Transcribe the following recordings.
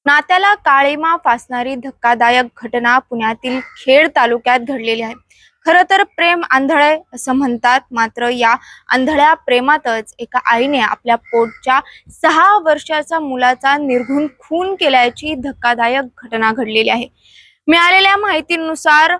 नात्याला काळीमा फासणारी धक्कादायक घटना पुण्यातील खेड तालुक्यात घडलेली आहे। खरं तर प्रेम आंधळ आहे असं म्हणतात, मात्र या आंधळ्या प्रेमातच एका आईने आपल्या पोटच्या 6 वर्षाच्या मुलाचा निर्घृण खून केल्याची धक्कादायक घटना घडलेली आहे। मिळालेल्या माहितीनुसार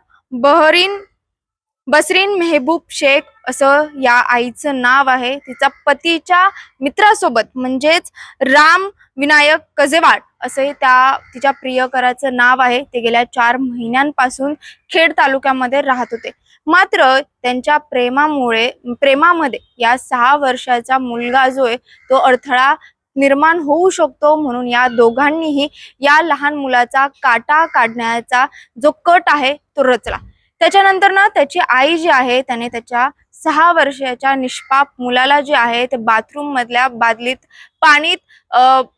बसरीन मेहबूब शेख असं या आईचं नाव आहे। तिचा पतीच्या मित्रासोबत म्हणजेच राम विनायक कजेवाड असे तिच्या प्रियकराचं नाव आहे। ते गेल्या 4 महिन्यांपासून खेड तालुक्यामध्ये राहत होते, मात्र त्यांच्या प्रेमामध्ये या 6 वर्षाचा मुलगा जो आहे तो अडथळा निर्माण होऊ शकतो, म्हणून या दोघांनीही या लहान मुलाचा काटा काढण्याचा जो कट आहे तो रचला। त्याच्यानंतर ना त्याची आई जी आहे त्याने त्याच्या 6 वर्षाच्या निष्पाप मुलाला जे आहे ते बाथरूम मधल्या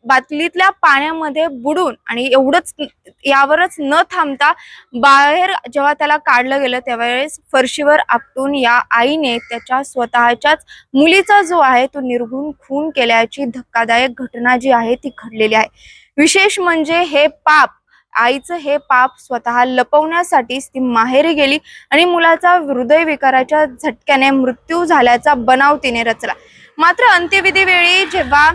बाटलीतल्या पाण्यामध्ये बुडून आणि एवढंच यावरच न थांबता बाहेर जेव्हा त्याला काढलं गेलं त्यावेळेस फरशीवर आपटून या आईने त्याच्या स्वतःच्याच मुलीचा जो आहे तो निर्घृण खून केल्याची धक्कादायक घटना जी आहे ती घडलेली आहे। विशेष म्हणजे आईचं हे पाप स्वतः लपवण्यासाठीच ती माहेरी गेली आणि मुलाचा हृदयविकाराच्या झटक्याने मृत्यू झाल्याचा बनाव तिने रचला। मात्र अंत्यविधी वेळी जेव्हा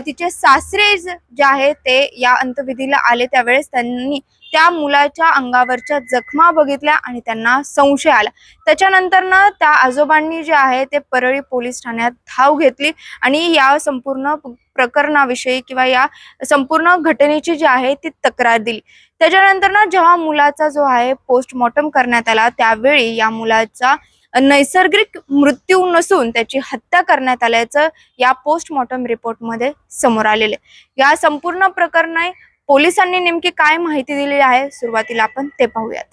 तिचे सासरे जे आहे ते या अंत्यविधीला आले त्यावेळेस त्यांनी त्या मुलाच्या अंगावरच्या जखमा बघितल्या आणि त्यांना संशय आला। त्याच्यानंतर ना त्या आजोबांनी जे आहे ते परळी पोलीस ठाण्यात धाव घेतली आणि या संपूर्ण प्रकरणाविषयी किंवा या संपूर्ण घटनेची जी आहे ती तक्रार दिली। त्याच्यानंतर ना जेव्हा मुलाचा जो आहे पोस्टमॉर्टम करण्यात आला त्यावेळी या मुलाचा नैसर्गिक मृत्यू नसून त्याची हत्या करण्यात आल्याचं या पोस्टमॉर्टम रिपोर्टमध्ये समोर आलेले। या संपूर्ण प्रकरणात पोलिसांनी नेमकी काय माहिती दिली आहे सुरुवातीला आपण ते पाहूयात।